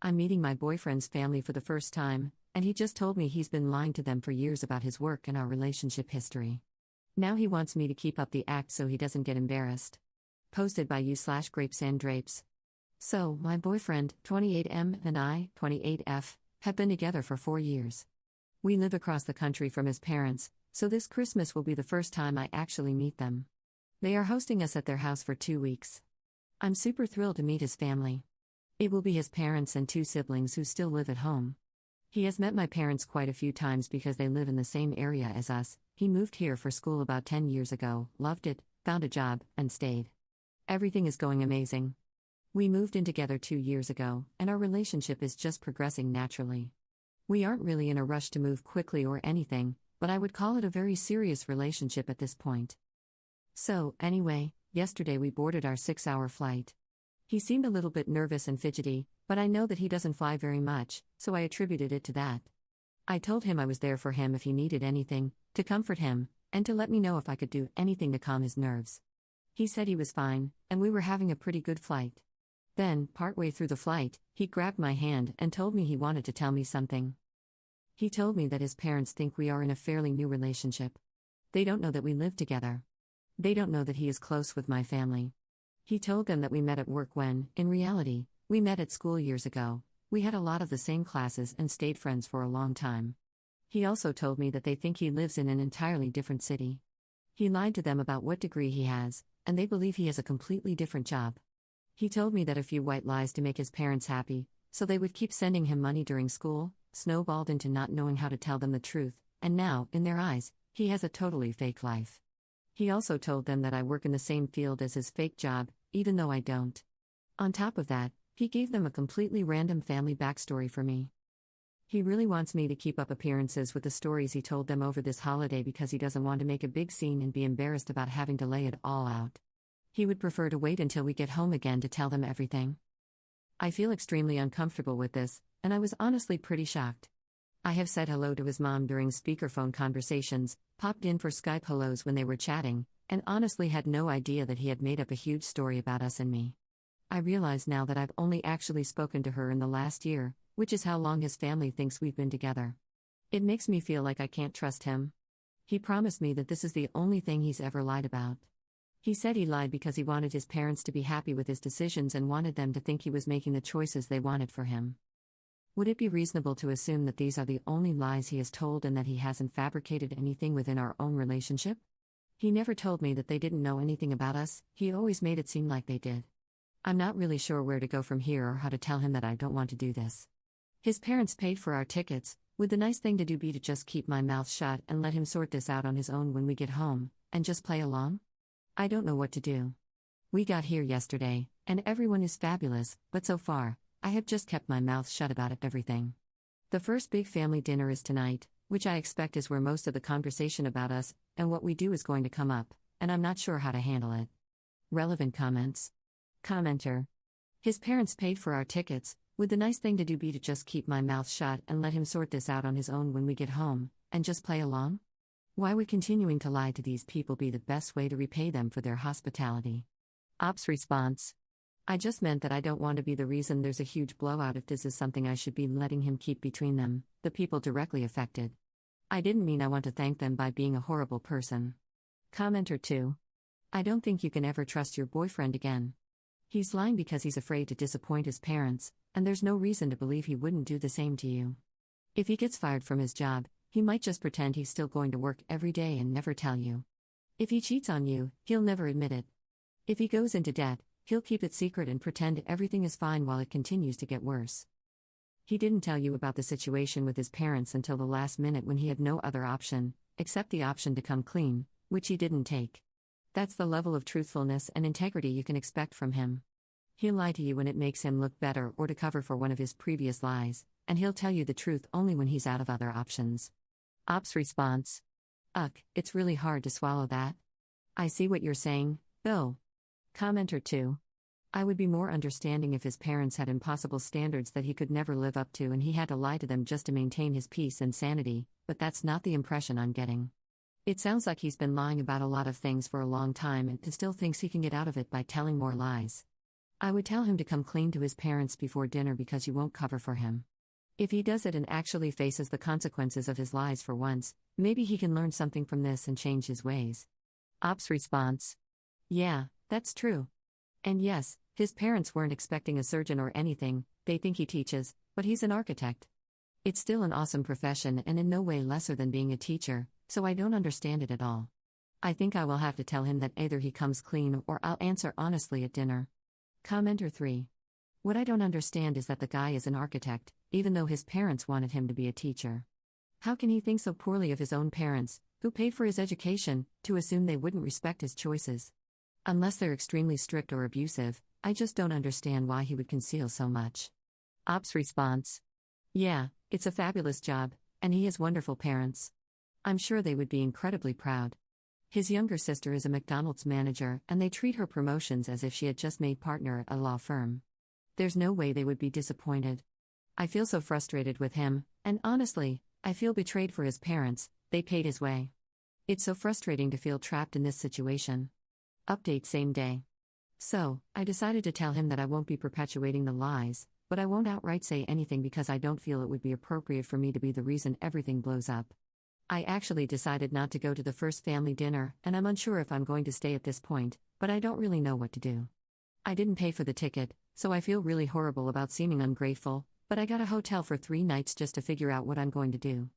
I'm meeting my boyfriend's family for the first time, and he just told me he's been lying to them for years about his work and our relationship history. Now he wants me to keep up the act so he doesn't get embarrassed. Posted by you/grapesanddrapes. So, my boyfriend, 28M, and I, 28F, have been together for 4 years. We live across the country from his parents, so this Christmas will be the first time I actually meet them. They are hosting us at their house for 2 weeks. I'm super thrilled to meet his family. It will be his parents and 2 siblings who still live at home. He has met my parents quite a few times because they live in the same area as us. He moved here for school about 10 years ago, loved it, found a job, and stayed. Everything is going amazing. We moved in together 2 years ago, and our relationship is just progressing naturally. We aren't really in a rush to move quickly or anything, but I would call it a very serious relationship at this point. So, anyway, yesterday we boarded our 6-hour flight. He seemed a little bit nervous and fidgety, but I know that he doesn't fly very much, so I attributed it to that. I told him I was there for him if he needed anything, to comfort him, and to let me know if I could do anything to calm his nerves. He said he was fine, and we were having a pretty good flight. Then, partway through the flight, he grabbed my hand and told me he wanted to tell me something. He told me that his parents think we are in a fairly new relationship. They don't know that we live together. They don't know that he is close with my family. He told them that we met at work when, in reality, we met at school years ago. We had a lot of the same classes and stayed friends for a long time. He also told me that they think he lives in an entirely different city. He lied to them about what degree he has, and they believe he has a completely different job. He told me that a few white lies to make his parents happy, so they would keep sending him money during school, snowballed into not knowing how to tell them the truth, and now, in their eyes, he has a totally fake life. He also told them that I work in the same field as his fake job, even though I don't. On top of that, he gave them a completely random family backstory for me. He really wants me to keep up appearances with the stories he told them over this holiday because he doesn't want to make a big scene and be embarrassed about having to lay it all out. He would prefer to wait until we get home again to tell them everything. I feel extremely uncomfortable with this, and I was honestly pretty shocked. I have said hello to his mom during speakerphone conversations, popped in for Skype hellos when they were chatting, and honestly had no idea that he had made up a huge story about us and me. I realize now that I've only actually spoken to her in the last year, which is how long his family thinks we've been together. It makes me feel like I can't trust him. He promised me that this is the only thing he's ever lied about. He said he lied because he wanted his parents to be happy with his decisions and wanted them to think he was making the choices they wanted for him. Would it be reasonable to assume that these are the only lies he has told and that he hasn't fabricated anything within our own relationship? He never told me that they didn't know anything about us, he always made it seem like they did. I'm not really sure where to go from here or how to tell him that I don't want to do this. His parents paid for our tickets. Would the nice thing to do be to just keep my mouth shut and let him sort this out on his own when we get home, and just play along? I don't know what to do. We got here yesterday, and everyone is fabulous, but so far, I have just kept my mouth shut about everything. The first big family dinner is tonight, which I expect is where most of the conversation about us and what we do is going to come up, and I'm not sure how to handle it. Relevant comments. Commenter. His parents paid for our tickets. Would the nice thing to do be to just keep my mouth shut and let him sort this out on his own when we get home, and just play along? Why would continuing to lie to these people be the best way to repay them for their hospitality? Ops response. I just meant that I don't want to be the reason there's a huge blowout if this is something I should be letting him keep between them, the people directly affected. I didn't mean I want to thank them by being a horrible person. Commenter 2. I don't think you can ever trust your boyfriend again. He's lying because he's afraid to disappoint his parents, and there's no reason to believe he wouldn't do the same to you. If he gets fired from his job, he might just pretend he's still going to work every day and never tell you. If he cheats on you, he'll never admit it. If he goes into debt, he'll keep it secret and pretend everything is fine while it continues to get worse. He didn't tell you about the situation with his parents until the last minute when he had no other option, except the option to come clean, which he didn't take. That's the level of truthfulness and integrity you can expect from him. He'll lie to you when it makes him look better or to cover for one of his previous lies, and he'll tell you the truth only when he's out of other options. Ops response. It's really hard to swallow that. I see what you're saying, though. Commenter 2. I would be more understanding if his parents had impossible standards that he could never live up to and he had to lie to them just to maintain his peace and sanity, but that's not the impression I'm getting. It sounds like he's been lying about a lot of things for a long time and still thinks he can get out of it by telling more lies. I would tell him to come clean to his parents before dinner because you won't cover for him. If he does it and actually faces the consequences of his lies for once, maybe he can learn something from this and change his ways. Op's response: yeah, that's true. And yes, his parents weren't expecting a surgeon or anything, they think he teaches, but he's an architect. It's still an awesome profession and in no way lesser than being a teacher, so I don't understand it at all. I think I will have to tell him that either he comes clean or I'll answer honestly at dinner. Commenter 3. What I don't understand is that the guy is an architect, even though his parents wanted him to be a teacher. How can he think so poorly of his own parents, who paid for his education, to assume they wouldn't respect his choices? Unless they're extremely strict or abusive, I just don't understand why he would conceal so much. Op's response: yeah, it's a fabulous job, and he has wonderful parents. I'm sure they would be incredibly proud. His younger sister is a McDonald's manager, and they treat her promotions as if she had just made partner at a law firm. There's no way they would be disappointed. I feel so frustrated with him, and honestly, I feel betrayed for his parents, they paid his way. It's so frustrating to feel trapped in this situation. Update same day. So, I decided to tell him that I won't be perpetuating the lies, but I won't outright say anything because I don't feel it would be appropriate for me to be the reason everything blows up. I actually decided not to go to the first family dinner, and I'm unsure if I'm going to stay at this point, but I don't really know what to do. I didn't pay for the ticket, so I feel really horrible about seeming ungrateful, but I got a hotel for 3 nights just to figure out what I'm going to do.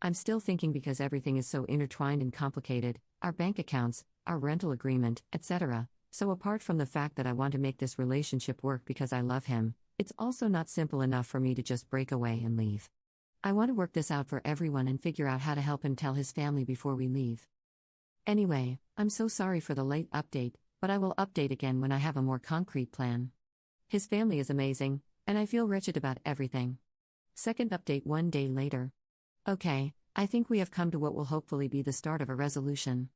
I'm still thinking because everything is so intertwined and complicated, our bank accounts, our rental agreement, etc. So apart from the fact that I want to make this relationship work because I love him, it's also not simple enough for me to just break away and leave. I want to work this out for everyone and figure out how to help him tell his family before we leave. Anyway, I'm so sorry for the late update, but I will update again when I have a more concrete plan. His family is amazing, and I feel wretched about everything. Second update 1 day later. Okay, I think we have come to what will hopefully be the start of a resolution.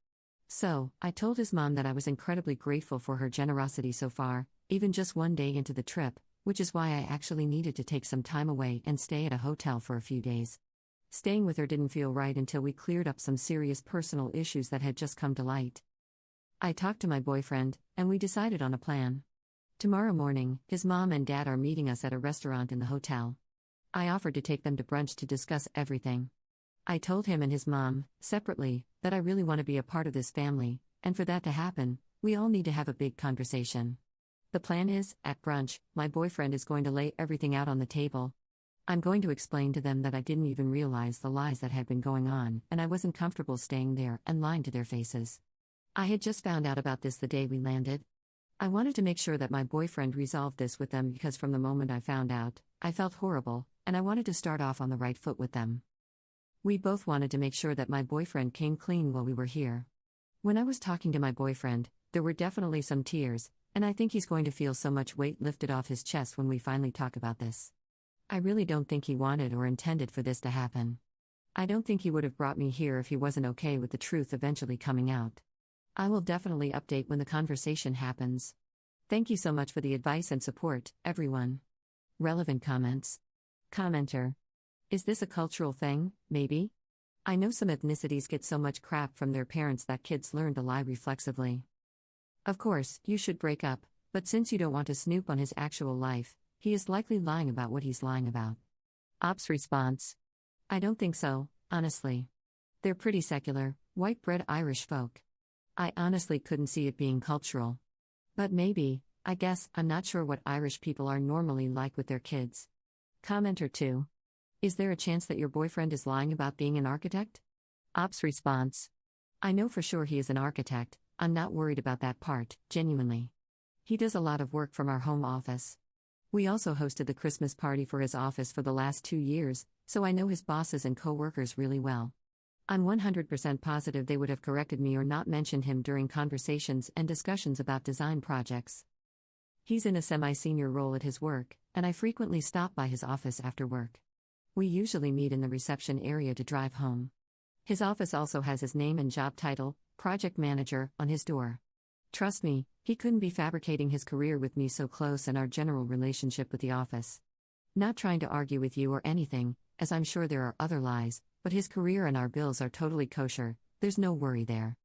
So, I told his mom that I was incredibly grateful for her generosity so far, even just 1 day into the trip, which is why I actually needed to take some time away and stay at a hotel for a few days. Staying with her didn't feel right until we cleared up some serious personal issues that had just come to light. I talked to my boyfriend, and we decided on a plan. Tomorrow morning, his mom and dad are meeting us at a restaurant in the hotel. I offered to take them to brunch to discuss everything. I told him and his mom, separately, that I really want to be a part of this family, and for that to happen, we all need to have a big conversation. The plan is, at brunch, my boyfriend is going to lay everything out on the table. I'm going to explain to them that I didn't even realize the lies that had been going on, and I wasn't comfortable staying there and lying to their faces. I had just found out about this the day we landed. I wanted to make sure that my boyfriend resolved this with them because from the moment I found out, I felt horrible, and I wanted to start off on the right foot with them. We both wanted to make sure that my boyfriend came clean while we were here. When I was talking to my boyfriend, there were definitely some tears, and I think he's going to feel so much weight lifted off his chest when we finally talk about this. I really don't think he wanted or intended for this to happen. I don't think he would have brought me here if he wasn't okay with the truth eventually coming out. I will definitely update when the conversation happens. Thank you so much for the advice and support, everyone. Relevant comments. Commenter. Is this a cultural thing, maybe? I know some ethnicities get so much crap from their parents that kids learn to lie reflexively. Of course, you should break up, but since you don't want to snoop on his actual life, he is likely lying about what he's lying about. Op's response. I don't think so, honestly. They're pretty secular, white-bread Irish folk. I honestly couldn't see it being cultural. But maybe, I guess, I'm not sure what Irish people are normally like with their kids. Commenter 2. Is there a chance that your boyfriend is lying about being an architect? Op's response. I know for sure he is an architect, I'm not worried about that part, genuinely. He does a lot of work from our home office. We also hosted the Christmas party for his office for the last 2 years, so I know his bosses and co-workers really well. I'm 100% positive they would have corrected me or not mentioned him during conversations and discussions about design projects. He's in a semi-senior role at his work, and I frequently stop by his office after work. We usually meet in the reception area to drive home. His office also has his name and job title, Project Manager, on his door. Trust me, he couldn't be fabricating his career with me so close and our general relationship with the office. Not trying to argue with you or anything, as I'm sure there are other lies, but his career and our bills are totally kosher, there's no worry there.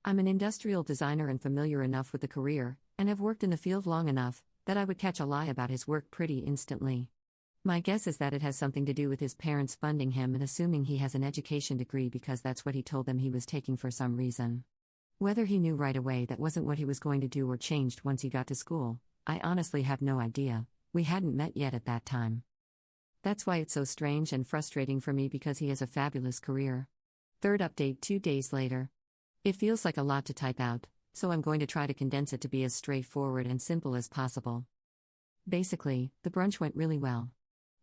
I'm an industrial designer and familiar enough with the career, and have worked in the field long enough, that I would catch a lie about his work pretty instantly. My guess is that it has something to do with his parents funding him and assuming he has an education degree because that's what he told them he was taking for some reason. Whether he knew right away that wasn't what he was going to do or changed once he got to school, I honestly have no idea. We hadn't met yet at that time. That's why it's so strange and frustrating for me because he has a fabulous career. Third update 2 days later. It feels like a lot to type out, so I'm going to try to condense it to be as straightforward and simple as possible. Basically, the brunch went really well.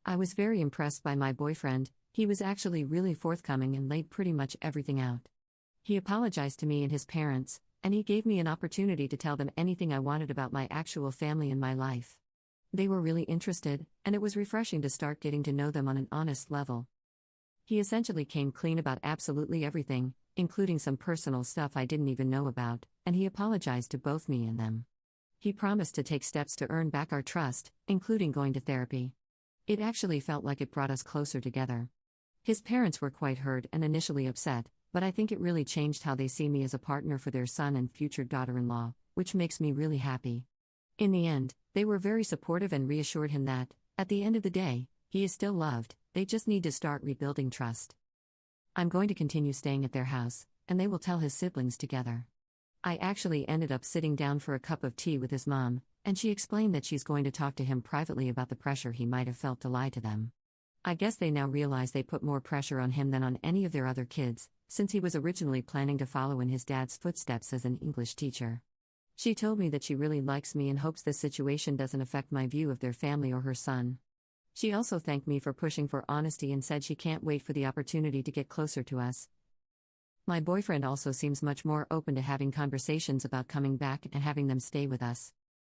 I was very impressed by my boyfriend. He was actually really forthcoming and laid pretty much everything out. He apologized to me and his parents, and he gave me an opportunity to tell them anything I wanted about my actual family and my life. They were really interested, and it was refreshing to start getting to know them on an honest level. He essentially came clean about absolutely everything, including some personal stuff I didn't even know about, and he apologized to both me and them. He promised to take steps to earn back our trust, including going to therapy. It actually felt like it brought us closer together. His parents were quite hurt and initially upset, but I think it really changed how they see me as a partner for their son and future daughter-in-law, which makes me really happy. In the end, they were very supportive and reassured him that, at the end of the day, he is still loved, they just need to start rebuilding trust. I'm going to continue staying at their house, and they will tell his siblings together. I actually ended up sitting down for a cup of tea with his mom, and she explained that she's going to talk to him privately about the pressure he might have felt to lie to them. I guess they now realize they put more pressure on him than on any of their other kids, since he was originally planning to follow in his dad's footsteps as an English teacher. She told me that she really likes me and hopes this situation doesn't affect my view of their family or her son. She also thanked me for pushing for honesty and said she can't wait for the opportunity to get closer to us. My boyfriend also seems much more open to having conversations about coming back and having them stay with us.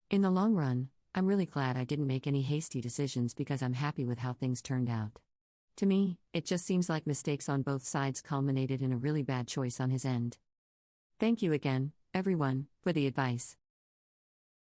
In the long run, I'm really glad I didn't make any hasty decisions because I'm happy with how things turned out. To me, it just seems like mistakes on both sides culminated in a really bad choice on his end. Thank you again, everyone, for the advice.